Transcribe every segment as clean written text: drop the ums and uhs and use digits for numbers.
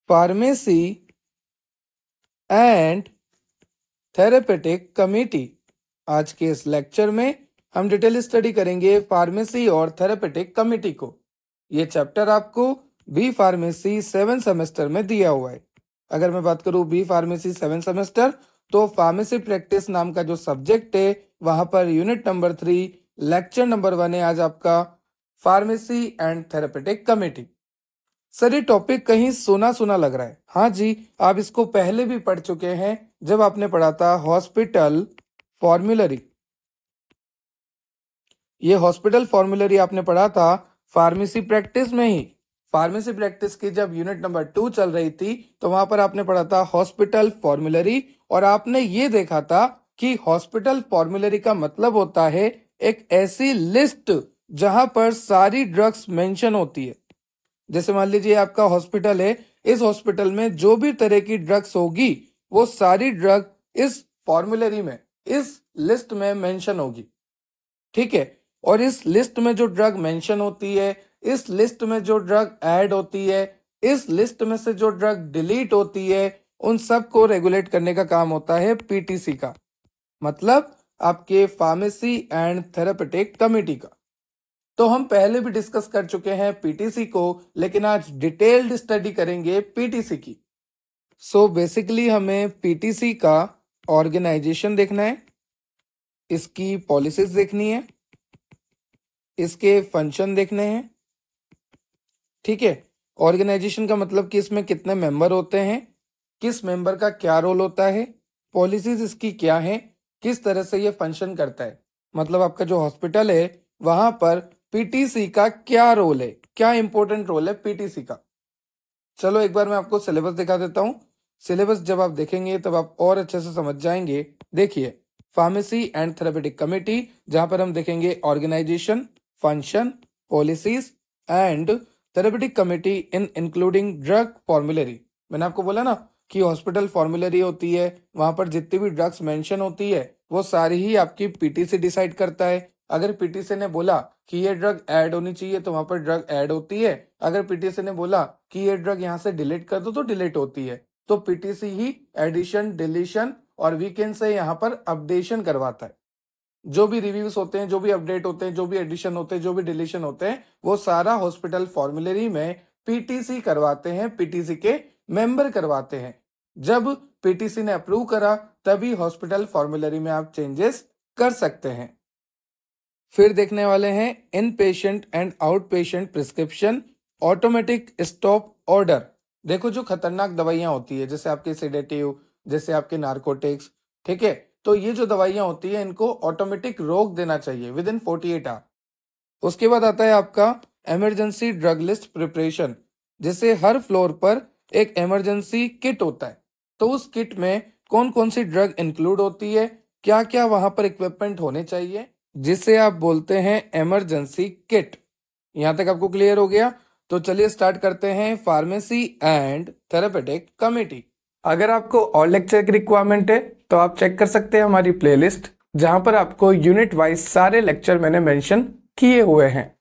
Pharmacy and therapeutic committee. आज के इस लेक्चर में हम डिटेल स्टडी करेंगे फार्मेसी और थेरेपेटिक कमेटी को। ये चैप्टर आपको बी फार्मेसी 7 सेमेस्टर में दिया हुआ है। अगर मैं बात करूं बी फार्मेसी 7 सेमेस्टर, तो फार्मेसी प्रैक्टिस नाम का जो सब्जेक्ट है वहां per unit number 3 lecture number 1 है आज आपका pharmacy and therapeutic committee. Sir ये टॉपिक कहीं सुना सुना लग रहा है। हाँ जी, आप इसको पहले भी पढ़ चुके हैं जब आपने पढ़ा था हॉस्पिटल फॉर्मूलरी। ये हॉस्पिटल फॉर्मूलरी आपने पढ़ा था फार्मेसी प्रैक्टिस में ही। फार्मेसी प्रैक्टिस की जब यूनिट नंबर 2 चल रही थी तो वहां पर आपने पढ़ा था हॉस्पिटल फॉर्मूलरी, और आपने ये देखा था कि हॉस्पिटल फॉर्मूलरी का मतलब होता है एक ऐसी लिस्ट जहां पर सारी ड्रग्स मेंशन होती है। जैसे मान लीजिए आपका हॉस्पिटल है, इस हॉस्पिटल में जो भी तरह की ड्रग्स होगी वो सारी ड्रग इस फॉर्मूलरी में, इस लिस्ट में मेंशन होगी। ठीक है, और इस लिस्ट में जो ड्रग मेंशन होती है, इस लिस्ट में जो ड्रग ऐड होती है, इस लिस्ट में से जो ड्रग डिलीट होती है, उन सब को रेगुलेट करने का काम होता है पीटीसी का, मतलब आपके फार्मेसी एंड थेरेपेटिक कमेटी का। तो हम पहले भी डिस्कस कर चुके हैं पीटीसी को, लेकिन आज डिटेल्ड स्टडी करेंगे पीटीसी की। सो बेसिकली हमें पीटीसी का ऑर्गेनाइजेशन देखना है, इसकी पॉलिसीज देखनी है, इसके फंक्शन देखने हैं। ठीक है, ऑर्गेनाइजेशन का मतलब कि इसमें कितने मेंबर होते हैं, किस मेंबर का क्या रोल होता है, पॉलिसीज इसकी क्या है, किस तरह से ये फंक्शन करता है। मतलब आपका जो हॉस्पिटल है वहां पर पीटीसी का क्या रोल है, क्या इंपॉर्टेंट रोल है पीटीसी का। चलो एक बार मैं आपको सिलेबस दिखा देता हूँ। सिलेबस जब आप देखेंगे तब आप और अच्छे से समझ जाएंगे। देखिए, फार्मेसी एंड थेरेपेटिक कमेटी, जहां पर हम देखेंगे organization, function, policies and therapeutic committee in including drug formulary. मैंने आपको बोला ना कि हॉस्पिटल फॉर्मूलरी होती है, वहां पर जितनी भी ड्रग्स मेंशन होती है वो सारी ही आपकी पीटीसी डिसाइड करता है। अगर पीटीसी ने बोला कि ये ड्रग ऐड होनी चाहिए तो वहां पर ड्रग ऐड होती है। अगर पीटीसी ने बोला कि ये ड्रग यहाँ से डिलीट कर दो तो डिलीट होती है। तो पीटीसी ही एडिशन, डिलीशन और वीकेंड से यहाँ पर अपडेशन करवाता है। जो भी रिव्यूज होते हैं, जो भी अपडेट होते हैं, जो भी एडिशन होते हैं, जो भी डिलीशन होते हैं, वो सारा हॉस्पिटल फॉर्मूलरी में पीटीसी करवाते हैं, पीटीसी के मेंबर करवाते हैं। जब पीटीसी ने अप्रूव करा तभी हॉस्पिटल फॉर्मूलरी में आप चेंजेस कर सकते हैं। फिर देखने वाले हैं inpatient and outpatient prescription automatic stop order. देखो, जो खतरनाक दवाइयां होती है जैसे आपके सेडेटिव, जैसे आपके नार्कोटिक्स, ठीक है, तो ये जो दवाइयां होती है इनको ऑटोमेटिक रोक देना चाहिए विद इन 48 आवर। उसके बाद आता है आपका इमरजेंसी ड्रग लिस्ट प्रिपरेशन। जैसे हर फ्लोर पर एक इमरजेंसी किट होता है, तो उस किट में कौन कौन सी ड्रग इंक्लूड होती है, क्या क्या वहां पर इक्विपमेंट होने चाहिए, जिसे आप बोलते हैं इमरजेंसी किट। यहां तक आपको क्लियर हो गया? तो चलिए स्टार्ट करते हैं फार्मेसी एंड थेरेपेटिक कमेटी। अगर आपको और लेक्चर की रिक्वायरमेंट है तो आप चेक कर सकते हैं हमारी प्लेलिस्ट, जहां पर आपको यूनिट वाइज सारे लेक्चर मैंने मेंशन किए हुए हैं।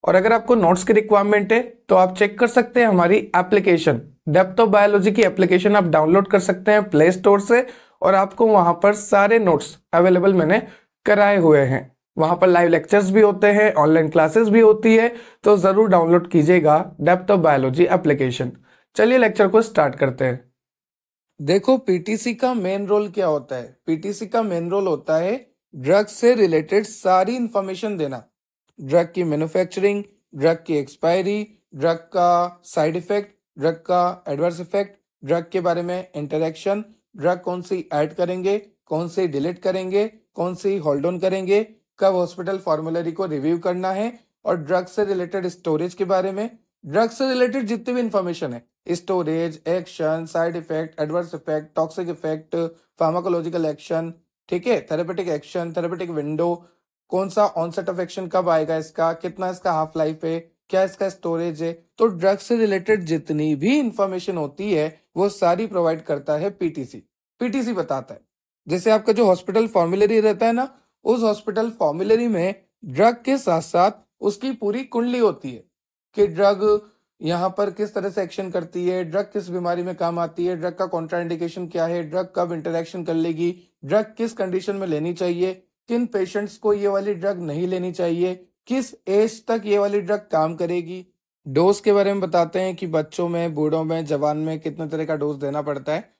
और अगर आपको नोट्स की रिक्वायरमेंट है तो आप चेक कर सकते हैं हमारी एप्लीकेशन डेप्थ ऑफ बायोलॉजी की एप्लीकेशन आप डाउनलोड कर सकते हैं प्ले स्टोर से, और आपको वहां पर सारे नोट्स अवेलेबल मैंने कराए हुए हैं। वहां पर लाइव लेक्चर्स भी होते हैं, ऑनलाइन क्लासेस भी होती है, तो जरूर डाउनलोड कीजिएगा डेप्थ ऑफ बायोलॉजी एप्लीकेशन। चलिए लेक्चर को स्टार्ट करते हैं। देखो, पीटीसी का मेन रोल क्या होता है? पीटीसी का मेन रोल होता है ड्रग से रिलेटेड सारी इंफॉर्मेशन देना। ड्रग की मैन्युफैक्चरिंग, ड्रग की एक्सपायरी, ड्रग का साइड इफेक्ट, ड्रग का एडवर्स इफेक्ट, ड्रग के बारे में इंटरेक्शन, ड्रग कौन सी ऐड करेंगे, कौन सी डिलीट करेंगे, कौन सी होल्ड ऑन करेंगे, कब हॉस्पिटल फॉर्मूलरी को रिव्यू करना है, और ड्रग से रिलेटेड स्टोरेज के बारे में। ड्रग से रिलेटेड जितनी भी इंफॉर्मेशन है, storage, action, side effect, adverse effect, toxic effect, pharmacological action, ठीक है, थेरेपेटिक एक्शन, थेरेपेटिक विंडो, कौन सा ऑनसेट ऑफ एक्शन कब आएगा इसका, कितना इसका हाफ लाइफ है, क्या इसका स्टोरेज है। तो ड्रग से रिलेटेड जितनी भी इंफॉर्मेशन होती है वो सारी प्रोवाइड करता है पीटीसी। पीटीसी बताता है। जैसे आपका जो हॉस्पिटल फॉर्मूलरी रहता है ना, उस हॉस्पिटल फॉर्मूलरी में ड्रग के साथ साथ उसकी पूरी कुंडली होती है कि ड्रग यहाँ पर किस तरह से एक्शन करती है, ड्रग किस बीमारी में काम आती है, ड्रग का कॉन्ट्राइंडिकेशन क्या है, ड्रग कब इंटरेक्शन कर लेगी, ड्रग किस कंडीशन में लेनी चाहिए, किन पेशेंट्स को ये वाली ड्रग नहीं लेनी चाहिए, किस एज तक ये वाली ड्रग काम करेगी। डोज के बारे में बताते हैं कि बच्चों में, बूढ़ों में, जवान में कितने तरह का डोज देना पड़ता है।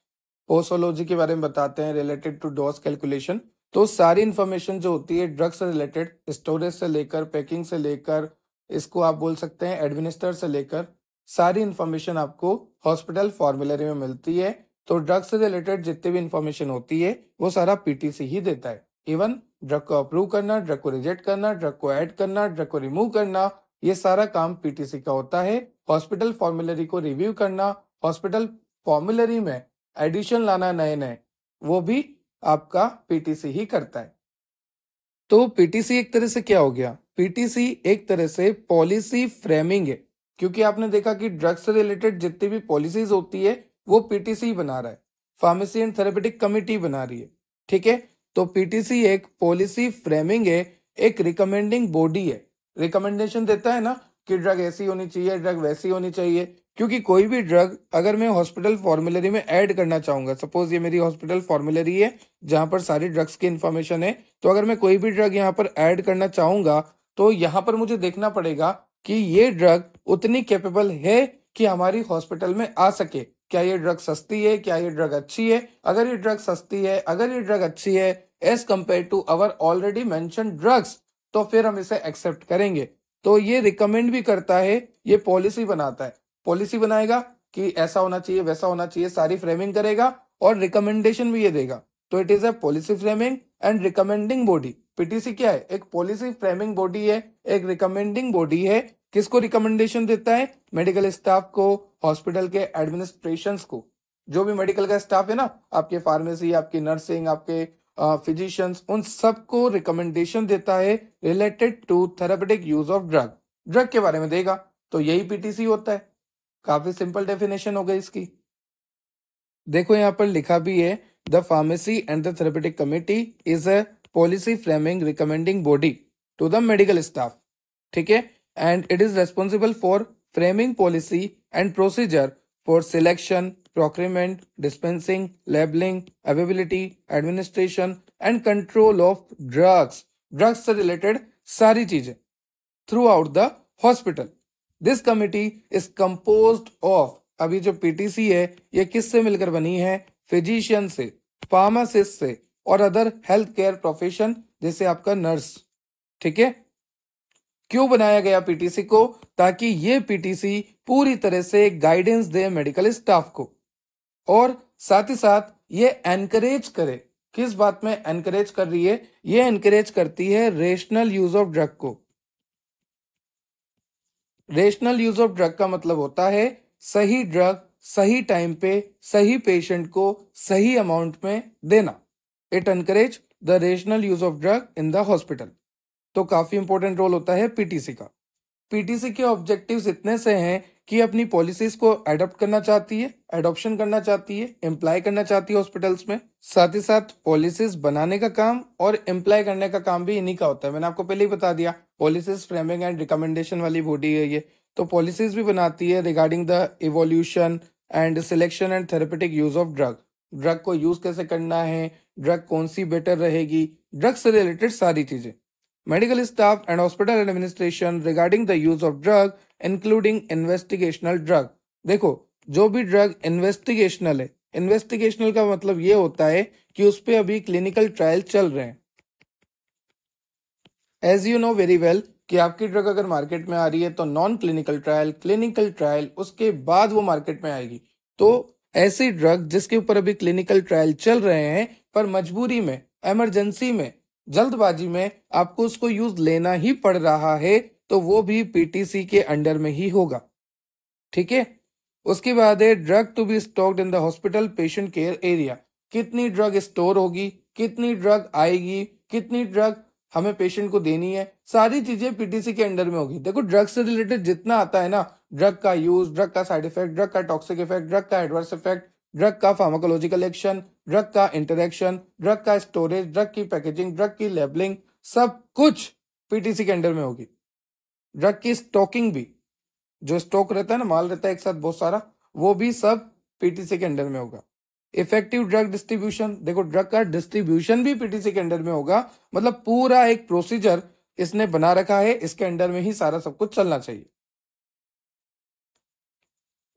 पोसोलॉजी के बारे में बताते हैं रिलेटेड टू डोज कैलकुलेशन। तो सारी इन्फॉर्मेशन जो होती है ड्रग से रिलेटेड, स्टोरेज से लेकर, पैकिंग से लेकर, इसको आप बोल सकते हैं एडमिनिस्टर से लेकर, सारी इन्फॉर्मेशन आपको हॉस्पिटल फॉर्मूलरी में मिलती है। तो ड्रग से रिलेटेड जितनी भी इन्फॉर्मेशन होती है वो सारा पीटीसी ही देता है। इवन ड्रग को अप्रूव करना, ड्रग को रिजेक्ट करना, ड्रग को ऐड करना, ड्रग को रिमूव करना, ये सारा काम पीटीसी का होता है। हॉस्पिटल फॉर्मूलरी को रिव्यू करना, हॉस्पिटल फॉर्मूलरी में एडिशन लाना नए नए, वो भी आपका पीटीसी ही करता है। तो पीटीसी एक तरह से क्या हो गया, पीटीसी एक तरह से पॉलिसी फ्रेमिंग है, क्योंकि आपने देखा कि ड्रग से रिलेटेड जितनी भी पॉलिसीज होती है वो पीटीसी बना रहा है, फार्मेसी एंड थेरेपेटिक कमिटी बना रही है। ठीक है, तो पीटीसी एक पॉलिसी फ्रेमिंग है, एक रिकमेंडिंग बॉडी है, रिकमेंडेशन देता है ना कि ड्रग ऐसी होनी चाहिए, ड्रग वैसी होनी चाहिए। क्योंकि कोई भी ड्रग अगर मैं हॉस्पिटल फॉर्मूलरी में ऐड करना चाहूंगा, सपोज ये मेरी हॉस्पिटल फॉर्मूलरी है जहां पर सारी ड्रग्स की इन्फॉर्मेशन है, तो अगर मैं कोई भी ड्रग यहाँ पर ऐड करना चाहूंगा तो यहाँ पर मुझे देखना पड़ेगा कि ये ड्रग उतनी कैपेबल है कि हमारी हॉस्पिटल में आ सके। क्या ये ड्रग सस्ती है, क्या ये ड्रग अच्छी है? अगर ये ड्रग सस्ती है, अगर ये ड्रग अच्छी है as compare to our already mention drugs, तो फिर हम इसे एक्सेप्ट करेंगे। तो ये रिकमेंड भी करता है, ये पॉलिसी बनाता है, पॉलिसी बनाएगा कि ऐसा होना चाहिए, वैसा होना चाहिए, सारी फ्रेमिंग करेगा और रिकमेंडेशन भी ये देगा। तो it is a policy framing and recommending body. PTC क्या है? एक पॉलिसी फ्रेमिंग बॉडी है, एक रिकमेंडिंग बॉडी है। किसको रिकमेंडेशन देता है? मेडिकल स्टाफ को, हॉस्पिटल के एडमिनिस्ट्रेशन को, जो भी मेडिकल का स्टाफ है ना, आपके फार्मेसी, आपकी नर्सिंग, आपके फिजिशियंस, उन सबको रिकमेंडेशन देता है related to therapeutic use of drug. Drug के बारे में देगा, तो यही पीटीसी होता है। काफी सिंपल डेफिनेशन हो गई इसकी। देखो यहाँ पर लिखा भी है, the pharmacy and the therapeutic committee is a policy framing recommending body to the medical staff. ठीक है, and it is responsible for framing policy and procedure for selection, procurement, dispensing, labelling, availability, administration and control of drugs. Drugs से related सारी चीजें throughout the hospital. This committee is composed of, अभी जो PTC है ये किससे मिलकर बनी है? फिजिशियन से, फार्मासिस्ट से और अदर हेल्थ केयर प्रोफेशन जैसे आपका नर्स। ठीक है, क्यों बनाया गया पीटीसी को? ताकि ये पीटीसी पूरी तरह से गाइडेंस दे मेडिकल स्टाफ को, और साथ ही साथ ये एनकरेज करे। किस बात में एनकरेज कर रही है? ये एनकरेज करती है रेशनल यूज ऑफ ड्रग को। रेशनल यूज ऑफ ड्रग का मतलब होता है सही ड्रग सही टाइम पे सही पेशेंट को सही अमाउंट में देना। It encourage the rational use of drug in the hospital. तो काफी इंपॉर्टेंट रोल होता है पीटीसी का। पीटीसी के ऑब्जेक्टिव्स इतने से हैं कि अपनी पॉलिसीज को एडॉप्ट करना चाहती है, एडॉप्शन करना चाहती है, एम्प्लॉय करना चाहती है हॉस्पिटल्स में। साथ ही साथ पॉलिसीज बनाने का काम और एम्प्लॉय करने का काम भी इन्हीं का होता है। मैंने आपको पहले ही बता दिया, पॉलिसीज फ्रेमिंग एंड रिकमेंडेशन वाली बॉडी है ये। तो पॉलिसीज भी बनाती है regarding the evolution and selection and therapeutic use of drug. Drug को यूज कैसे करना है, ड्रग कौन सी बेटर रहेगी, ड्रग से रिलेटेड सारी चीजें। Medical staff and hospital administration regarding the use of drug including investigational drug. देखो, जो भी ड्रग इन्वेस्टिगेशनल है, इन्वेस्टिगेशनल का मतलब ये होता है कि उस पे अभी क्लिनिकल ट्रायल चल रहे हैं। As you know very well कि आपकी ड्रग अगर मार्केट में आ रही है तो non clinical trial, clinical trial, उसके बाद वो मार्केट में आएगी। तो ऐसी ड्रग जिसके ऊपर अभी क्लिनिकल ट्रायल चल रहे हैं पर मजबूरी में, इमरजेंसी में, जल्दबाजी में आपको उसको यूज लेना ही पड़ रहा है, तो वो भी पीटीसी के अंडर में ही होगा। ठीक है, उसके बाद है drug to be stocked in the hospital patient care area. कितनी ड्रग स्टोर होगी, कितनी ड्रग आएगी, कितनी ड्रग हमें पेशेंट को देनी है, सारी चीजें पीटीसी के अंडर में होगी। देखो, ड्रग से रिलेटेड जितना आता है ना, ड्रग का यूज, ड्रग का साइड इफेक्ट, ड्रग का टॉक्सिक इफेक्ट, ड्रग का एडवर्स इफेक्ट, ड्रग का फार्माकोलॉजिकल एक्शन, ड्रग का इंटरेक्शन, ड्रग का स्टोरेज, ड्रग की पैकेजिंग, ड्रग की लेबलिंग, सब कुछ पीटीसी के अंडर में होगी। ड्रग की स्टॉकिंग भी, जो स्टॉक रहता है ना, माल रहता है एक साथ बहुत सारा, वो भी सब पीटीसी के अंडर में होगा। इफेक्टिव ड्रग डिस्ट्रीब्यूशन, देखो ड्रग का डिस्ट्रीब्यूशन भी पीटीसी के अंडर में होगा, मतलब पूरा एक प्रोसीजर इसने बना रखा है, इसके अंडर में ही सारा सब कुछ चलना चाहिए।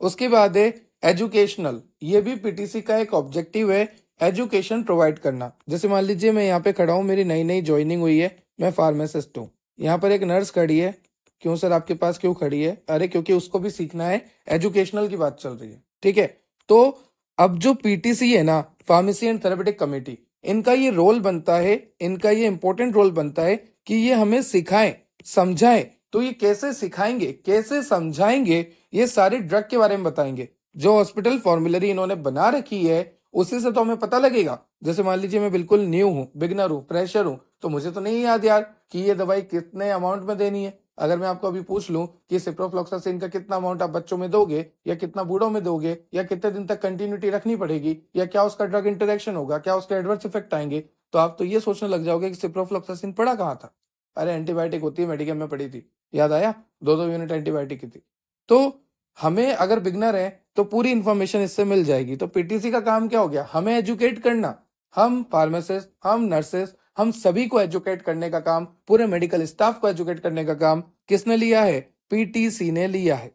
उसके बाद है एजुकेशनल, ये भी पीटीसी का एक ऑब्जेक्टिव है, एजुकेशन प्रोवाइड करना। जैसे मान लीजिए मैं यहाँ पे खड़ा हूँ, मेरी नई नई ज्वाइनिंग हुई है, मैं फार्मासिस्ट हूँ, यहाँ पर एक नर्स खड़ी है। क्यों सर आपके पास क्यों खड़ी है? अरे क्योंकि उसको भी सीखना है, एजुकेशनल की बात चल रही है, ठीक है। तो अब जो पीटीसी है ना, फार्मेसी एंड थेरेपेटिक कमेटी, इनका ये रोल बनता है, इनका ये इंपॉर्टेंट रोल बनता है कि ये हमें सिखाएं, समझाएं। तो ये कैसे सिखाएंगे, कैसे समझाएंगे, ये सारी ड्रग के बारे में बताएंगे। जो हॉस्पिटल फॉर्मूलरी इन्होंने बना रखी है उसी से तो हमें पता लगेगा। जैसे मान लीजिए मैं बिल्कुल न्यू हूँ, बिगनर हूँ, फ्रेशर हूँ, तो मुझे तो नहीं याद यार कि ये दवाई कितने अमाउंट में देनी है। अगर मैं आपको अभी पूछ लूं कि सिप्रोफ्लॉक्सासिन का कितना अमाउंट आप बच्चों में दोगे, या कितना बूढ़ों में दोगे, या कितने दिन तक कंटिन्यूटी रखनी पड़ेगी, या क्या उसका ड्रग इंटरेक्शन होगा, क्या उसके एडवर्स इफेक्ट आएंगे, तो आप तो ये सोचने लग जाओगे कि सिप्रोफ्लॉक्सासिन पढ़ा कहाँ था। अरे एंटीबायोटिक होती है, मेडिकल में पढ़ी थी, याद आया, 2-2 यूनिट एंटीबायोटिक की थी। तो हमें अगर बिगनर है तो पूरी इंफॉर्मेशन इससे मिल जाएगी। तो पीटीसी का काम क्या हो गया, हमें एजुकेट करना। हम फार्मासिस्ट, हम नर्सेस, हम सभी को एजुकेट करने का काम, पूरे मेडिकल स्टाफ को एजुकेट करने का काम किसने लिया है? पीटीसी ने लिया है।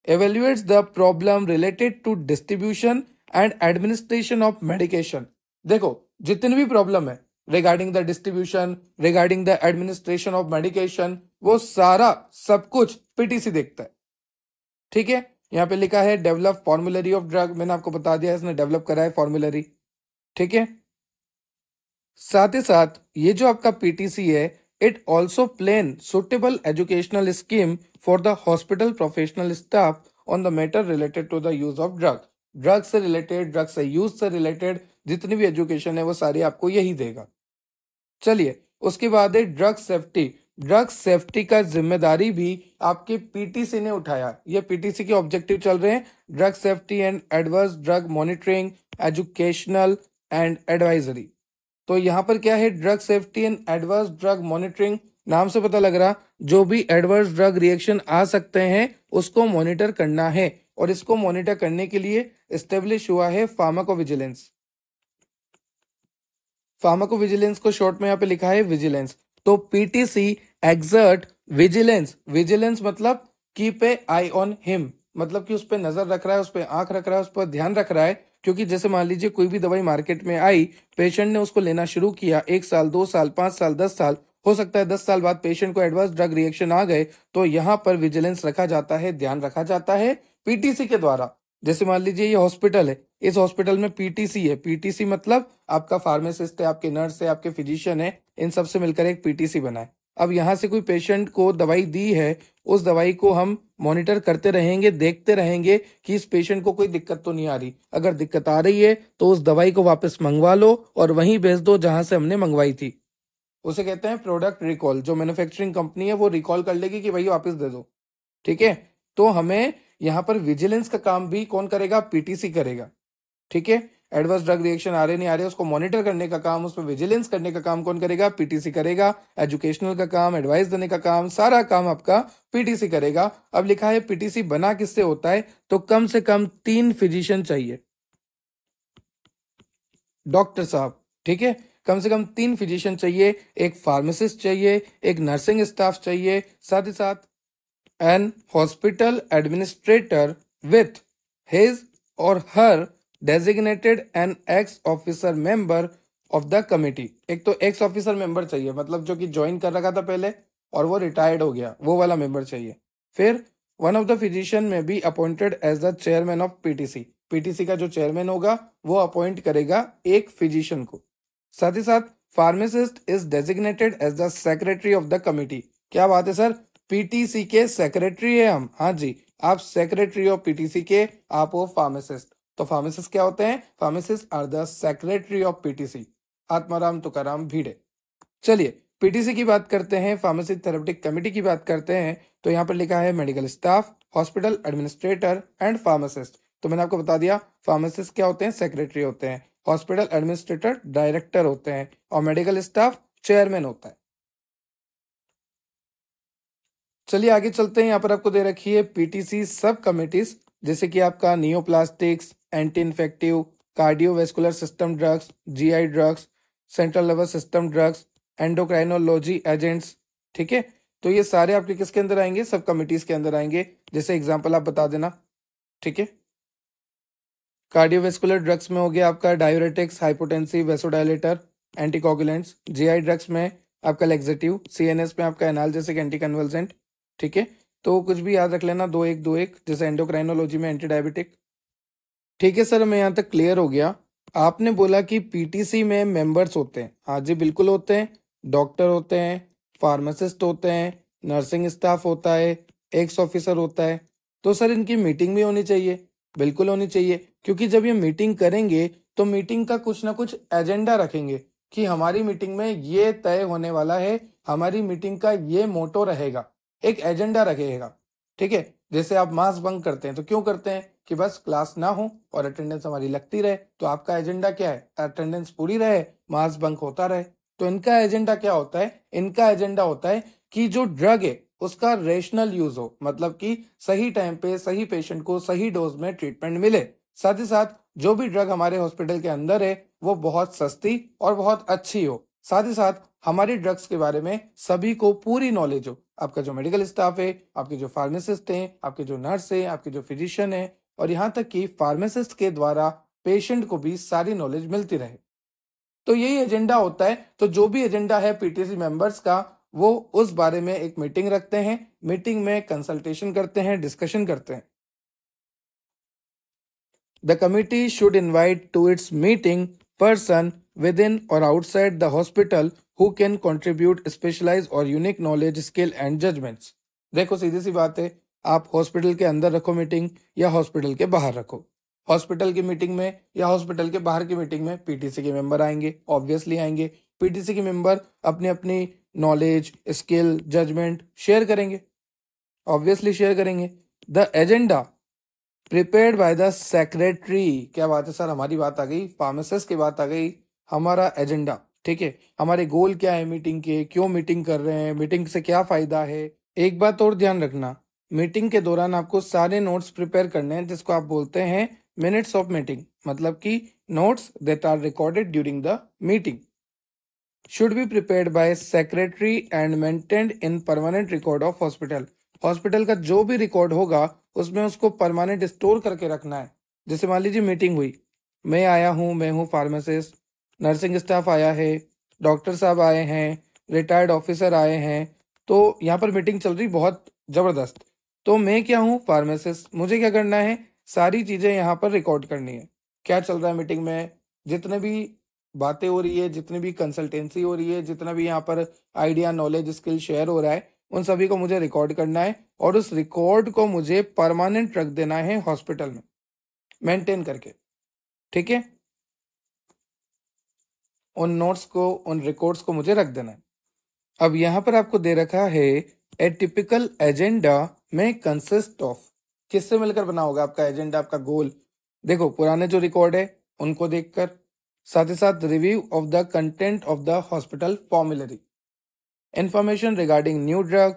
Evaluates the problem related to distribution and administration of medication. देखो जितनी भी प्रॉब्लम है regarding the distribution, regarding the administration of medication, वो सारा सब कुछ पीटीसी देखता है, ठीक है। यहाँ पे लिखा है डेवलप फॉर्मुलरी ऑफ ड्रग, मैंने आपको बता दिया इसने डेवलप करा है फॉर्मुलरी, ठीक है। साथ ही साथ ये जो आपका पीटीसी है, it also plan suitable educational scheme for the hospital professional staff on the matter related to the use of drug. Drug से रिलेटेड, ड्रग से यूज से रिलेटेड जितनी भी एजुकेशन है वो सारी आपको यही देगा। चलिए उसके बाद है ड्रग सेफ्टी। ड्रग सेफ्टी का जिम्मेदारी भी आपके पीटीसी ने उठाया। ये पीटीसी के ऑब्जेक्टिव चल रहे हैं, drug safety and adverse drug monitoring, educational and advisory. तो यहाँ पर क्या है, drug safety and adverse drug monitoring, नाम से पता लग रहा जो भी एडवर्स ड्रग रिएक्शन आ सकते हैं उसको मॉनिटर करना है, और इसको मॉनिटर करने के लिए एस्टेब्लिश हुआ है फार्माकोविजिलेंस। फार्माकोविजिलेंस को शॉर्ट में यहाँ पे लिखा है विजिलेंस। तो पीटीसी एक्सर्ट विजिलेंस, विजिलेंस मतलब keep a I on him, मतलब कि उस पर नजर रख रहा है, उस पर आंख रख रहा है, उस पर ध्यान रख रहा है। क्योंकि जैसे मान लीजिए कोई भी दवाई मार्केट में आई, पेशेंट ने उसको लेना शुरू किया, 1 साल 2 साल 5 साल 10 साल, हो सकता है 10 साल बाद पेशेंट को एडवर्स ड्रग रिएक्शन आ गए, तो यहाँ पर विजिलेंस रखा जाता है, ध्यान रखा जाता है पीटीसी के द्वारा। जैसे मान लीजिए ये हॉस्पिटल है, इस हॉस्पिटल में पीटीसी है, पीटीसी मतलब आपका फार्मासिस्ट है, आपके नर्स है, आपके फिजिशियन है, इन सब से मिलकर एक पीटीसी बना है। अब यहाँ से कोई पेशेंट को दवाई दी है, उस दवाई को हम मॉनिटर करते रहेंगे, देखते रहेंगे कि इस पेशेंट को कोई दिक्कत तो नहीं आ रही। अगर दिक्कत आ रही है तो उस दवाई को वापस मंगवा लो और वहीं भेज दो जहां से हमने मंगवाई थी। उसे कहते हैं प्रोडक्ट रिकॉल। जो मैन्युफैक्चरिंग कंपनी है वो रिकॉल कर लेगी कि भाई वापस दे दो, ठीक है। तो हमें यहाँ पर विजिलेंस का काम भी कौन करेगा? पीटीसी करेगा, ठीक है। एडवर्स ड्रग रिएक्शन आ रहे नहीं आ रहे उसको मॉनिटर करने का काम, उस पर विजिलेंस करने का काम कौन करेगा? पीटीसी करेगा। एजुकेशनल का काम, एडवाइस देने का काम, सारा काम आपका पीटीसी करेगा। अब लिखा है पीटीसी बना किससे होता है, तो कम से कम 3 फिजिशियन चाहिए, डॉक्टर साहब, ठीक है। कम से कम 3 फिजिशियन चाहिए, एक फार्मासिस्ट चाहिए, एक नर्सिंग स्टाफ चाहिए, साथ ही साथ an hospital administrator with his or her designated an ex-officer member of the committee। एक तो एक्स ऑफिसर मेंबर चाहिए, मतलब जो कि ज्वाइन कर रखा था पहले और वो रिटायर्ड हो गया, वो वाला मेंबर चाहिए। फिर वन ऑफ द फिजिशियन में be appointed as the chairman of PTC. PTC का जो चेयरमैन होगा वो अपॉइंट करेगा एक फिजिशियन को। साथ ही साथ pharmacist is designated as the secretary of the committee. क्या बात है सर, पीटीसी के सेक्रेटरी है हम, हाँ जी, आप सेक्रेटरी ऑफ पीटीसी के, आप हो फार्मासिस्ट। तो फार्मासिस्ट क्या होते हैं? Pharmacist are the secretary of PTC. Atmaram Tukaram Bhide. चलिए पीटीसी की बात करते हैं, फार्मेसी थेरेपेटिक कमेटी की बात करते हैं। तो यहाँ पर लिखा है medical staff, hospital administrator and pharmacist. तो मैंने आपको बता दिया फार्मासिस्ट क्या होते हैं? सेक्रेटरी होते हैं। हॉस्पिटल एडमिनिस्ट्रेटर डायरेक्टर होते हैं, और मेडिकल स्टाफ चेयरमैन होता है। चलिए आगे चलते हैं। यहाँ पर आपको दे रखी है पीटीसी सब कमिटीज, जैसे कि आपका neoplastics, anti infective, cardiovascular system drugs, GI drugs, central nervous system drugs, endocrinology agents. ठीक है, तो ये सारे आपके किसके अंदर आएंगे? सब कमिटीज के अंदर आएंगे। जैसे एग्जाम्पल आप बता देना। ठीक है, कार्डियोवेस्कुलर ड्रग्स में हो गया आपका diuretics, hypotensive, vasodilator, anticoagulants. GI drugs में आपका लेक्सेटिव, सीएनएस में आपका एनाल्जेसिक, एंटी कन्वल्सेंट। ठीक है, तो कुछ भी याद रख लेना, 2-1-2-1। जैसे एंडोक्राइनोलॉजी में एंटी डायबिटिक। ठीक है सर, मैं यहाँ तक क्लियर हो गया। आपने बोला कि पीटीसी में मेंबर्स होते हैं। हाँ जी, बिल्कुल होते हैं। डॉक्टर होते हैं, फार्मासिस्ट होते हैं, नर्सिंग स्टाफ होता है, एक्स ऑफिसर होता है। तो सर इनकी मीटिंग भी होनी चाहिए। बिल्कुल होनी चाहिए, क्योंकि जब ये मीटिंग करेंगे तो मीटिंग का कुछ ना कुछ एजेंडा रखेंगे कि हमारी मीटिंग में ये तय होने वाला है, हमारी मीटिंग का ये मोटो रहेगा, एक एजेंडा रहेगा। ठीक है, जैसे आप मास बंक करते हैं तो क्यों करते हैं? कि बस क्लास ना हो और अटेंडेंस हमारी लगती रहे। तो आपका एजेंडा क्या है? अटेंडेंस पूरी रहे, मास बंक होता रहे। तो इनका एजेंडा क्या होता है? इनका एजेंडा होता है कि जो ड्रग है उसका रेशनल यूज हो, मतलब कि सही टाइम पे सही पेशेंट को सही डोज में ट्रीटमेंट मिले। साथ ही साथ जो भी ड्रग हमारे हॉस्पिटल के अंदर है वो बहुत सस्ती और बहुत अच्छी हो। साथ ही साथ हमारी ड्रग्स के बारे में सभी को पूरी नॉलेज हो। आपका जो मेडिकल स्टाफ है, आपके जो फार्मासिस्ट हैं, आपके जो नर्स है, आपके जो फिजिशियन है, और यहाँ तक कि फार्मासिस्ट के द्वारा पेशेंट को भी सारी नॉलेज मिलती रहे। तो यही एजेंडा होता है। तो जो भी एजेंडा है पीटीसी मेंबर्स का, वो उस बारे में एक मीटिंग रखते हैं, मीटिंग में कंसल्टेशन करते हैं, डिस्कशन करते हैं। The committee should invite to its meeting person within or outside the hospital who can contribute specialized or unique knowledge, skill and judgments. देखो सीधी सी बात है, आप हॉस्पिटल के अंदर रखो मीटिंग या हॉस्पिटल के बाहर रखो। हॉस्पिटल की मीटिंग में या हॉस्पिटल के बाहर की मीटिंग में पीटीसी के मेंबर आएंगे, ऑब्वियसली आएंगे। पीटीसी के मेंबर अपनी अपनी नॉलेज, स्किल, जजमेंट शेयर करेंगे, ऑब्वियसली शेयर करेंगे। The agenda prepared by the secretary. क्या बात है सर, हमारी बात आ गई, फार्मासिस्ट की बात आ गई। हमारा एजेंडा, ठीक है, हमारे गोल क्या है मीटिंग के, क्यों मीटिंग कर रहे हैं, मीटिंग से क्या फायदा है। एक बात और ध्यान रखना, मीटिंग के दौरान आपको सारे नोट्स प्रिपेयर करने हैं, जिसको आप बोलते हैं मिनट्स ऑफ मीटिंग, मतलब कि notes that are recorded during the meeting should be prepared by secretary and maintained in permanent record of hospital। Hospital का जो भी रिकॉर्ड होगा उसमें उसको परमानेंट स्टोर करके रखना है। जैसे मान लीजिए मीटिंग हुई, मैं आया हूँ, मैं हूँ फार्मासिस्ट, नर्सिंग स्टाफ आया है, डॉक्टर साहब आए हैं, रिटायर्ड ऑफिसर आए हैं, तो यहाँ पर मीटिंग चल रही बहुत जबरदस्त। तो मैं क्या हूँ? फार्मासिस्ट। मुझे क्या करना है? सारी चीजें यहाँ पर रिकॉर्ड करनी है। क्या चल रहा है मीटिंग में, जितने भी बातें हो रही है, जितनी भी कंसल्टेंसी हो रही है, जितना भी यहाँ पर आइडिया, नॉलेज, स्किल शेयर हो रहा है, उन सभी को मुझे रिकॉर्ड करना है और उस रिकॉर्ड को मुझे परमानेंट रख देना है हॉस्पिटल में, मेंटेन करके। ठीक है, उन नोट्स को, उन रिकॉर्ड्स को मुझे रख देना है। अब यहाँ पर आपको दे रखा है ए टिपिकल एजेंडा में कंसिस्ट ऑफ। किससे मिलकर बना होगा आपका एजेंडा, आपका गोल? देखो, पुराने जो रिकॉर्ड है उनको देखकर, साथ ही साथ review of the content of the hospital formulary, information regarding new drug,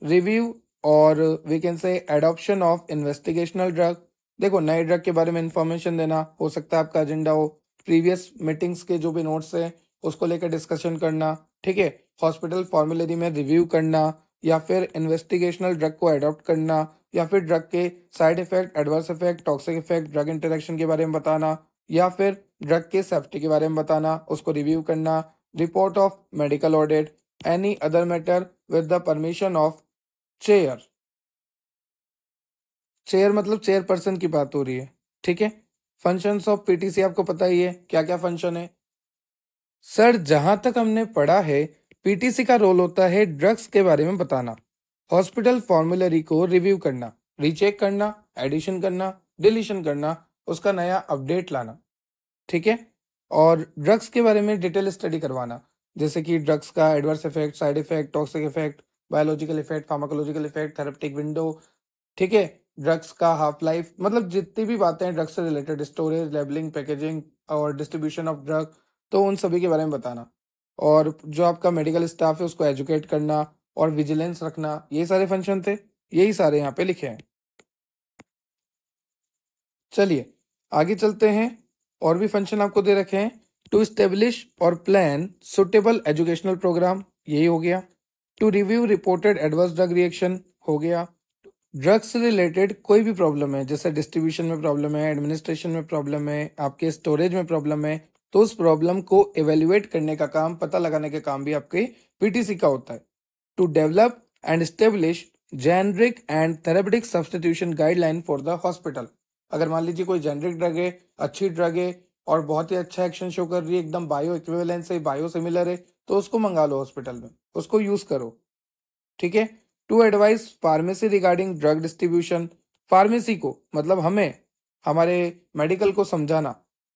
review और we can say adoption of investigational drug. देखो, नए ड्रग के बारे में इंफॉर्मेशन देना हो सकता है आपका एजेंडा हो। प्रीवियस मीटिंग्स के जो भी नोट्स हैं उसको लेकर डिस्कशन करना। ठीक है, हॉस्पिटल फॉर्मुलरी में रिव्यू करना, या फिर इन्वेस्टिगेशनल ड्रग को अडॉप्ट करना, या फिर ड्रग के side effect, adverse effect, toxic effect, drug interaction के बारे में बताना, या फिर ड्रग के सेफ्टी के बारे में बताना, उसको रिव्यू करना। Report of medical audit, any other matter with the permission of chair. Chair मतलब चेयरपर्सन की बात हो रही है। ठीक है, फंक्शंस ऑफ पीटीसी आपको पता ही है, क्या क्या फंक्शन है। सर जहां तक हमने पढ़ा है, पीटीसी का रोल होता है ड्रग्स के बारे में बताना, हॉस्पिटल फॉर्मुलरी को रिव्यू करना, रीचेक करना, एडिशन करना, डिलीशन करना, उसका नया अपडेट लाना। ठीक है, और ड्रग्स के बारे में डिटेल स्टडी करवाना, जैसे कि ड्रग्स का adverse effect, side effect, toxic effect, biological effect, pharmacological effect, therapeutic window. ठीक है, ड्रग्स का हाफ लाइफ, मतलब जितनी भी बातें हैं ड्रग्स से रिलेटेड, स्टोरेज, लेबलिंग, पैकेजिंग और डिस्ट्रीब्यूशन ऑफ ड्रग, तो उन सभी के बारे में बताना। और जो आपका मेडिकल स्टाफ है उसको एजुकेट करना, और विजिलेंस रखना, ये सारे फंक्शन थे, यही सारे यहाँ पे लिखे हैं। चलिए आगे चलते हैं, और भी फंक्शन आपको दे रखे हैं। टू स्टेब्लिश और प्लान सुटेबल एजुकेशनल प्रोग्राम, यही हो गया। To review reported adverse drug reaction, हो गया। ड्रग्स से रिलेटेड कोई भी प्रॉब्लम है, जैसे डिस्ट्रीब्यूशन में प्रॉब्लम है, एडमिनिस्ट्रेशन में प्रॉब्लम है, आपके स्टोरेज में प्रॉब्लम है, तो उस प्रॉब्लम को इवेल्युएट करने का काम, पता लगाने का काम भी आपके पीटीसी का होता है। To develop and establish generic and therapeutic substitution guideline for the hospital. अगर मान लीजिए कोई जेनरिक ड्रग है, अच्छी ड्रग है और बहुत ही अच्छा एक्शन शो कर रही है, एकदम बायो इक्विवेलेंस है, बायो सिमिलर है, तो उसको मंगा लो हॉस्पिटल में, उसको यूज करो। ठीक है। To advise pharmacy regarding drug distribution, pharmacy को मतलब हमें हमारे मेडिकल को समझाना,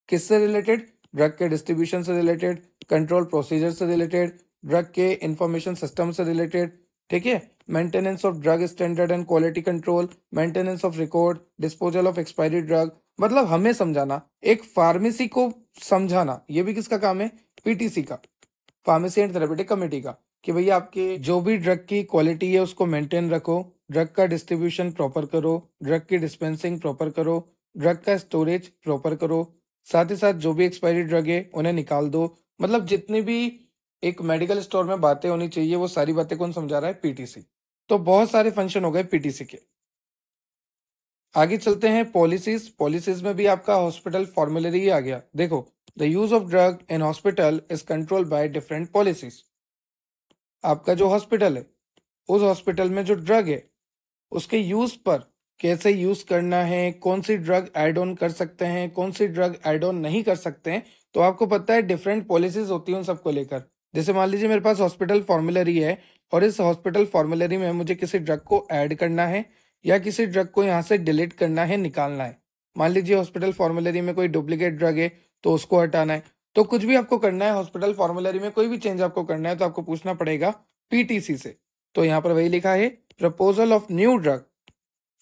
किससे रिलेटेड, ड्रग के डिस्ट्रीब्यूशन से रिलेटेड, कंट्रोल प्रोसीजर से रिलेटेड, ड्रग के इंफॉर्मेशन सिस्टम से रिलेटेड। ठीक है। Maintenance of drug standard and quality control, maintenance of record, disposal of expiry drug, मतलब हमें समझाना, एक फार्मेसी को समझाना, ये भी किसका काम है, पीटीसी का, फार्मेसी एंड थेरेपेटिक कमेटी का, कि भैया आपके जो भी ड्रग की क्वालिटी है उसको मेंटेन रखो, ड्रग का डिस्ट्रीब्यूशन प्रॉपर करो, ड्रग की डिस्पेंसिंग प्रॉपर करो, ड्रग का स्टोरेज प्रॉपर करो, साथ ही साथ जो भी एक्सपायरी ड्रग है उन्हें निकाल दो। मतलब जितनी भी एक मेडिकल स्टोर में बातें होनी चाहिए, वो सारी बातें कौन समझा रहा है, पीटीसी। तो बहुत सारे फंक्शन हो गए पीटीसी के। आगे चलते हैं पॉलिसीज। पॉलिसीज में भी आपका हॉस्पिटल फॉर्मुलरी ही आ गया। देखो, the use of drug in hospital is controlled by different policies. आपका जो हॉस्पिटल है, उस हॉस्पिटल में जो ड्रग है उसके यूज पर कैसे यूज करना है, कौन सी ड्रग ऐड ऑन कर सकते हैं, कौन सी ड्रग ऐड ऑन नहीं कर सकते हैं, तो आपको पता है डिफरेंट पॉलिसीज होती हैं उन सबको लेकर। जैसे मान लीजिए मेरे पास हॉस्पिटल फॉर्मुलरी है और इस हॉस्पिटल फॉर्मुलरी में मुझे किसी ड्रग को ऐड करना है या किसी ड्रग को यहाँ से डिलीट करना है, निकालना है। मान लीजिए हॉस्पिटल फॉर्मुलरी में कोई डुप्लीकेट ड्रग है तो उसको हटाना है। तो कुछ भी आपको करना है हॉस्पिटल फॉर्मुलरी में, कोई भी चेंज आपको करना है तो आपको पूछना पड़ेगा पीटीसी से। तो यहाँ पर वही लिखा है, proposal of new drug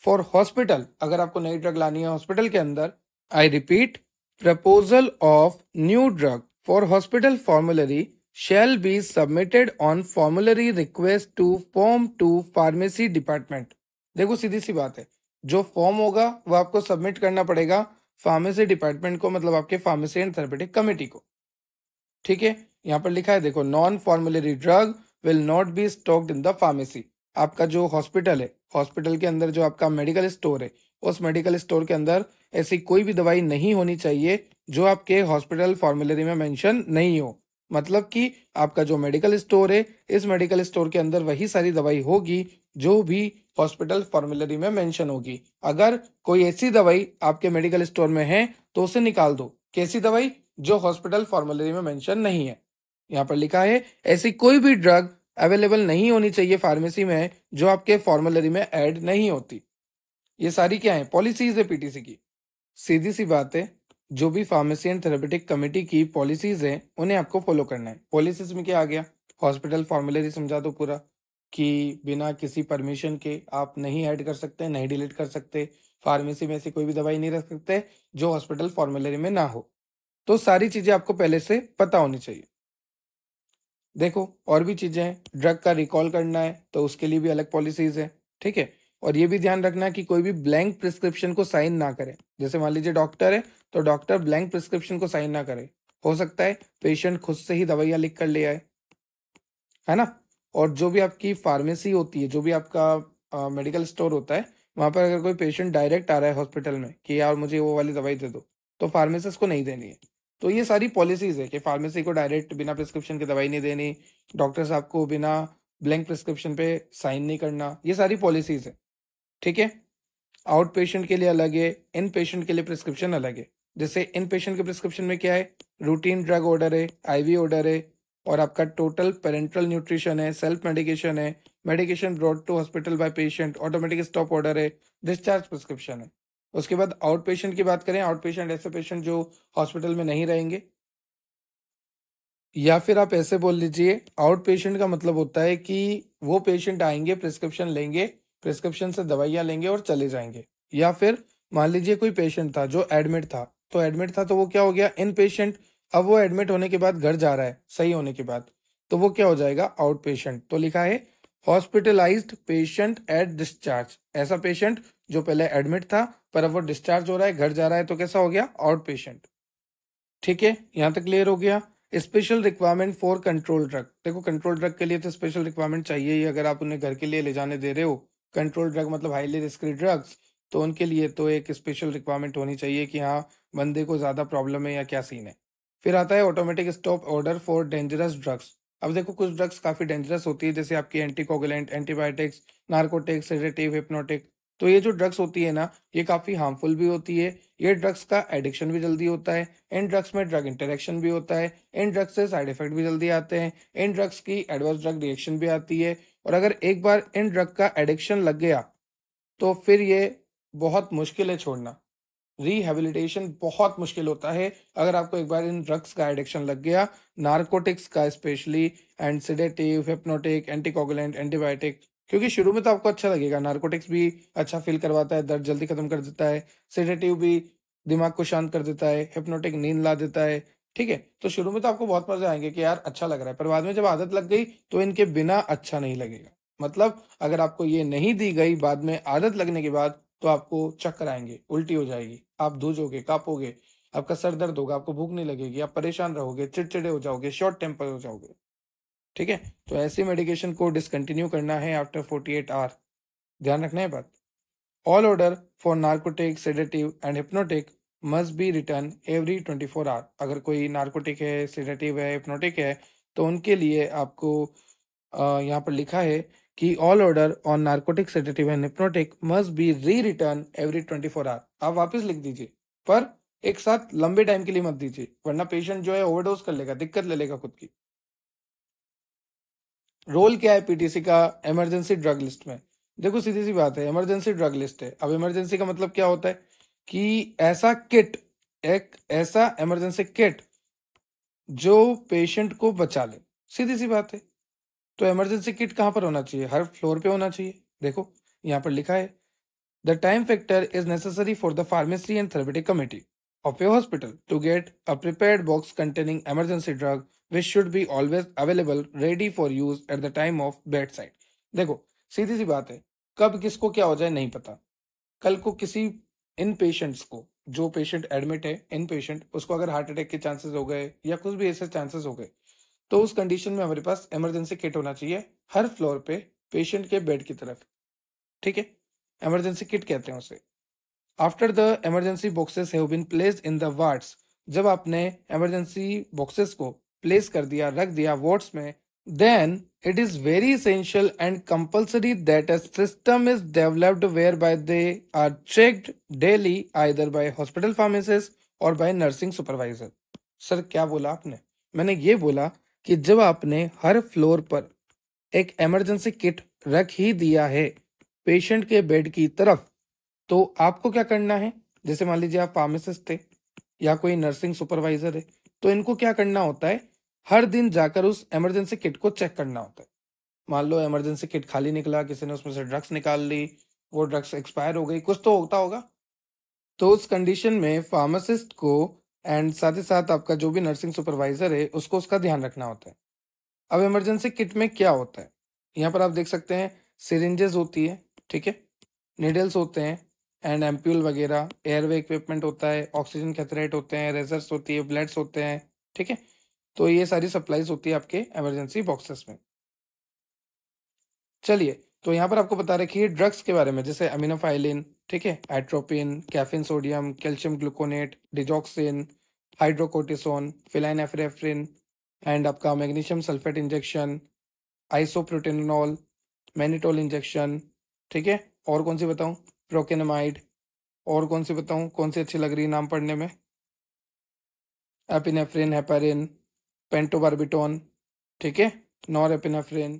for hospital. अगर आपको नई ड्रग लानी है हॉस्पिटल के अंदर, I repeat, proposal of new drug for hospital formulary shall be submitted on formulary request to form 2 pharmacy department। देखो सीधी सी बात है, जो फॉर्म होगा वो आपको सबमिट करना पड़ेगा फार्मेसी डिपार्टमेंट को, मतलब आपके फार्मेसी एंड थेरेपेटिक कमेटी को। ठीक है। यहाँ पर लिखा है देखो, non formulary drug will not be stocked in the pharmacy. आपका जो हॉस्पिटल है, हॉस्पिटल के अंदर जो आपका मेडिकल स्टोर है, उस मेडिकल स्टोर के अंदर ऐसी कोई भी दवाई नहीं होनी चाहिए जो आपके हॉस्पिटल फॉर्मुलरी में मेंशन नहीं हो। मतलब कि आपका जो मेडिकल स्टोर है, इस मेडिकल स्टोर के अंदर वही सारी दवाई होगी जो भी हॉस्पिटल फॉर्मुलरी में मेंशन होगी। अगर कोई ऐसी दवाई आपके मेडिकल स्टोर में है तो उसे निकाल दो। कैसी दवाई, जो हॉस्पिटल फॉर्मुलरी में मेंशन नहीं है। यहाँ पर लिखा है ऐसी कोई भी ड्रग अवेलेबल नहीं होनी चाहिए फार्मेसी में जो आपके फॉर्मुलरी में ऐड नहीं होती। ये सारी क्या है, पॉलिसीज है पीटीसी की। सीधी सी बात है, जो भी फार्मेसी एंड थेरेपेटिक कमेटी की पॉलिसीज हैं उन्हें आपको फॉलो करना है। पॉलिसीज में क्या आ गया, हॉस्पिटल फॉर्मुलरी समझा दो पूरा, कि बिना किसी परमिशन के आप नहीं ऐड कर सकते, नहीं डिलीट कर सकते, फार्मेसी में ऐसी कोई भी दवाई नहीं रख सकते जो हॉस्पिटल फॉर्मुलरी में ना हो। तो सारी चीजें आपको पहले से पता होनी चाहिए। देखो और भी चीजें हैं, ड्रग का रिकॉल करना है तो उसके लिए भी अलग पॉलिसीज है। ठीक है। और ये भी ध्यान रखना कि कोई भी ब्लैंक प्रिस्क्रिप्शन को साइन ना करे। जैसे मान लीजिए डॉक्टर है तो डॉक्टर ब्लैंक प्रिस्क्रिप्शन को साइन ना करे। हो सकता है पेशेंट खुद से ही दवाइयां लिख कर ले आए, है ना। और जो भी आपकी फार्मेसी होती है, जो भी आपका मेडिकल स्टोर होता है, वहां पर अगर कोई पेशेंट डायरेक्ट आ रहा है हॉस्पिटल में कि यार मुझे वो वाली दवाई दे दो, तो फार्मेसिस्ट को नहीं देनी है। तो ये सारी पॉलिसीज है कि फार्मेसी को डायरेक्ट बिना प्रिस्क्रिप्शन की दवाई नहीं देनी, डॉक्टर साहब को बिना ब्लैंक प्रिस्क्रिप्शन पे साइन नहीं करना, ये सारी पॉलिसीज है। ठीक है। आउट पेशेंट के लिए अलग है, इन पेशेंट के लिए प्रिस्क्रिप्शन अलग है। जैसे इन पेशेंट के प्रिस्क्रिप्शन में क्या है, रूटीन ड्रग ऑर्डर है, आईवी ऑर्डर है, और आपका टोटल पेरेंटल न्यूट्रिशन है, सेल्फ मेडिकेशन है, medication brought to hospital by patient, automatic stop order है, डिस्चार्ज प्रिस्क्रिप्शन है। उसके बाद आउट पेशेंट की बात करें, आउट पेशेंट ऐसे पेशेंट जो हॉस्पिटल में नहीं रहेंगे, या फिर आप ऐसे बोल लीजिए, आउट पेशेंट का मतलब होता है कि वो पेशेंट आएंगे, प्रिस्क्रिप्शन लेंगे, प्रिस्क्रिप्शन से दवाइयां लेंगे और चले जाएंगे। या फिर मान लीजिए कोई पेशेंट था जो एडमिट था, तो वो क्या हो गया, इन पेशेंट। अब वो एडमिट होने के बाद घर जा रहा है सही होने के बाद, तो वो क्या हो जाएगा, आउट पेशेंट। तो लिखा है हॉस्पिटलाइज्ड पेशेंट एट डिस्चार्ज, ऐसा पेशेंट जो पहले एडमिट था पर अब वो डिस्चार्ज हो रहा है, घर जा रहा है, तो कैसा हो गया? Out patient. ठीक है, यहाँ तक क्लियर हो गया। Special requirement for control drug, देखो कंट्रोल ड्रग के लिए तो स्पेशल रिक्वायरमेंट चाहिए ही, अगर आप उन्हें घर के लिए ले जाने दे रहे हो, कंट्रोल ड्रग मतलब हाईली रिस्की ड्रग्स, तो उनके लिए तो एक स्पेशल रिक्वायरमेंट होनी चाहिए कि हाँ बंदे को ज्यादा प्रॉब्लम है या क्या सीन है। फिर आता है automatic stop order for dangerous drugs. अब देखो कुछ ड्रग्स काफी डेंजरस होती है, जैसे आपकी anticoagulant, antibiotics, narcotics, sedative, hypnotic. तो ये जो ड्रग्स होती है ना, ये काफी हार्मफुल भी होती है, ये ड्रग्स का एडिक्शन भी जल्दी होता है, इन ड्रग्स में ड्रग इंटरेक्शन भी होता है, इन ड्रग्स से साइड इफेक्ट भी जल्दी आते हैं, इन ड्रग्स की एडवर्स ड्रग रिएक्शन भी आती है, और अगर एक बार इन ड्रग का एडिक्शन लग गया तो फिर ये बहुत मुश्किल है छोड़ना। रिहेबिलिटेशन बहुत मुश्किल होता है अगर आपको एक बार इन ड्रग्स का एडिक्शन लग गया, नारकोटिक्स का specially, and sedative, hypnotic, anticoagulant, antibiotic. क्योंकि शुरू में तो आपको अच्छा लगेगा, नारकोटिक्स भी अच्छा फील करवाता है, दर्द जल्दी खत्म कर देता है, सेडेटिव भी दिमाग को शांत कर देता है, हिप्नोटिक नींद ला देता है। ठीक है, तो शुरू में तो आपको बहुत मजे आएंगे कि यार अच्छा लग रहा है, पर बाद में जब आदत लग गई तो इनके बिना अच्छा नहीं लगेगा। मतलब अगर आपको ये नहीं दी गई बाद में आदत लगने के बाद, तो आपको चक्कर आएंगे, उल्टी हो जाएगी, आप धूजोगे, कांपोगे, आपका सर दर्द होगा, आपको भूख नहीं लगेगी, आप परेशान रहोगे, चिड़चिड़े हो जाओगे, शॉर्ट टेम्पर हो जाओगे। ठीक है, तो ऐसी मेडिकेशन को डिसकंटिन्यू करना है आफ्टर 48 आवर, ध्यान रखना है बात। All order for narcotic, sedative and hypnotic must be return every 24 hour. अगर कोई नार्कोटिक है, सेडेटिव है, हिप्नोटिक है, तो उनके लिए आपको यहाँ पर लिखा है कि all order on narcotic, sedative and hypnotic must B री रिटर्न एवरी 24 आवर। आप वापस लिख दीजिए, पर एक साथ लंबे टाइम के लिए मत दीजिए, वरना पेशेंट जो है ओवरडोज कर लेगा, दिक्कत ले लेगा खुद की। रोल क्या है पीटीसी का इमरजेंसी ड्रग लिस्ट में? देखो सीधी सी बात है, इमरजेंसी ड्रग लिस्ट है। अब इमरजेंसी का मतलब क्या होता है कि ऐसा किट, एक ऐसा इमरजेंसी किट जो पेशेंट को बचा ले, सीधी सी बात है। तो इमरजेंसी किट कहाँ पर होना चाहिए? हर फ्लोर पे होना चाहिए। देखो यहाँ पर लिखा है, the time factor is necessary for the pharmacy and therapeutic committee of your hospital to get a prepared box containing emergency drug which should be always available ready for use at the time of bedside। देखो सीधी सी बात है, कब किसको क्या हो जाए नहीं पता। कल को किसी इन पेशेंट्स को, जो पेशेंट एडमिट है इन पेशेंट, उसको अगर हार्ट अटैक के चांसेस हो गए या कुछ भी ऐसे चांसेस हो गए, तो उस कंडीशन में हमारे पास इमरजेंसी किट होना चाहिए हर फ्लोर पे पेशेंट के बेड की तरफ। ठीक है, इमरजेंसी किट कहते हैं उसे। After the emergency boxes have been placed in the wards, जब आपने इमरजेंसी बॉक्सेस को प्लेस कर दिया, रख दिया वार्ड्स में, then it is very essential and compulsory that a system is developed whereby they are checked daily either by hospital pharmacist or by nursing supervisor। Sir क्या बोला आपने? मैंने ये बोला कि जब आपने हर फ्लोर पर एक इमरजेंसी किट रख ही दिया है पेशेंट के बेड की तरफ, तो आपको क्या करना है? जैसे मान लीजिए आप फार्मासिस्ट थे या कोई नर्सिंग सुपरवाइजर है, तो इनको क्या करना होता है? हर दिन जाकर उस इमरजेंसी किट को चेक करना होता है। मान लो इमरजेंसी किट खाली निकला, किसी ने उसमें से ड्रग्स निकाल ली, वो ड्रग्स एक्सपायर हो गई, कुछ तो होता होगा। तो उस कंडीशन में फार्मासिस्ट को एंड साथ ही साथ आपका जो भी नर्सिंग सुपरवाइजर है उसको उसका ध्यान रखना होता है। अब इमरजेंसी किट में क्या होता है, यहाँ पर आप देख सकते हैं, सिरिंजेस होती है, ठीक है, निडल्स होते हैं एंड एम्प्यूल वगैरह, एयरवे इक्विपमेंट होता है, ऑक्सीजन कैथरेट होते हैं, रेजर्स होती है, ब्लड्स होते हैं। ठीक है, तो ये सारी सप्लाईज होती है आपके इमरजेंसी बॉक्सेस में। चलिए, तो यहाँ पर आपको बता रखी है ड्रग्स के बारे में, जैसे अमीनोफाइलिन, ठीक है, atropine, caffeine sodium, calcium gluconate, digoxin, hydrocortisone, phenylephrine and आपका magnesium sulphate injection, isoproterenol, mannitol injection. ठीक है, और कौन सी बताऊं? प्रोकेनामाइड। और कौन सी बताऊं, कौन सी अच्छी लग रही है नाम पढ़ने में? एपिनेफ्रिन, हेपारिन, पेंटोबार्बिटोन, ठीक है, नॉर एपिनेफ्रिन।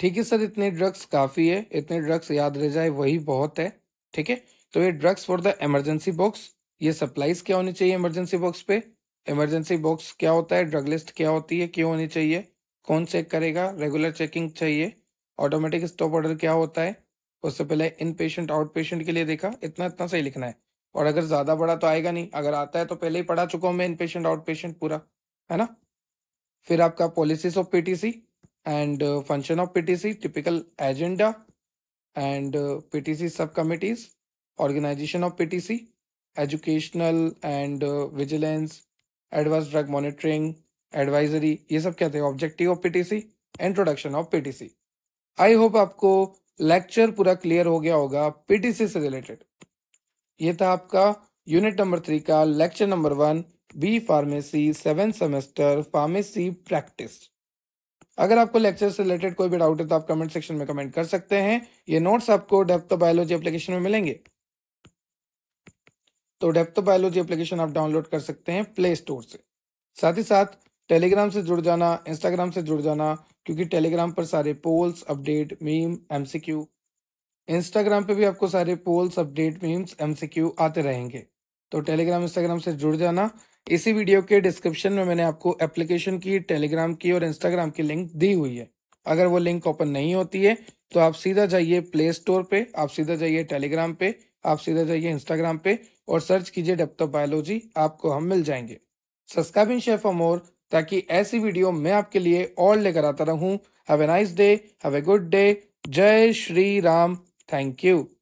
ठीक है सर, इतने ड्रग्स काफी है, इतने ड्रग्स याद रह जाए वही बहुत है। ठीक है, तो ये drugs for the emergency box, ये सप्लाईज क्या होनी चाहिए इमरजेंसी बॉक्स पे? इमरजेंसी बॉक्स क्या होता है, ड्रग लिस्ट क्या होती है, क्यों होनी चाहिए, कौन चेक करेगा, रेगुलर चेकिंग चाहिए, ऑटोमेटिक स्टॉप ऑर्डर क्या होता है, उससे पहले इन पेशेंट आउट पेशेंट के लिए देखा, इतना इतना सही लिखना है। और अगर ज्यादा बड़ा तो आएगा नहीं, अगर आता है तो पहले ही पढ़ा चुका हूं मैं इन पेशेंट आउट पेशेंट पूरा, है ना। फिर आपका policies of PTC, and function of PTC, typical agenda and PTC subcommittees, organization of PTC, educational and vigilance, advanced drug monitoring, advisory, ये सब क्या थे? Objective of PTC, introduction of PTC। I hope आपको लेक्चर पूरा clear हो गया होगा PTC से रिलेटेड। ये था आपका यूनिट नंबर 3 का lecture number 1, B pharmacy 7th semester pharmacy practice. अगर आपको लेक्चर से रिलेटेड कोई भी डाउट है तो आप कमेंट सेक्शन में कमेंट कर सकते हैं। ये नोट्स आपको डेप्थ ऑफ बायोलॉजी एप्लीकेशन में मिलेंगे। तो डेप्थ ऑफ बायोलॉजी एप्लीकेशन आप डाउनलोड कर सकते हैं प्ले स्टोर से। साथ ही साथ टेलीग्राम से जुड़ जाना, इंस्टाग्राम से जुड़ जाना, क्योंकि टेलीग्राम पर सारे polls, update, meme, MCQ, Instagram पे भी आपको सारे पोल्स, अपडेट, मीम्स, MCQ आते रहेंगे। तो टेलीग्राम, इंस्टाग्राम से जुड़ जाना। इसी वीडियो के डिस्क्रिप्शन में मैंने आपको एप्लीकेशन की, टेलीग्राम की और इंस्टाग्राम की लिंक दी हुई है। अगर वो लिंक ओपन नहीं होती है तो आप सीधा जाइए प्ले स्टोर पे, आप सीधा जाइए टेलीग्राम पे, आप सीधा जाइए इंस्टाग्राम पे और सर्च कीजिए डेप्थ ऑफ बायोलॉजी, आपको हम मिल जाएंगे। Subscribe and share for more, ताकि ऐसी वीडियो मैं आपके लिए और लेकर आता रहूं। Have a nice day, have a good day. जय श्री राम। Thank you.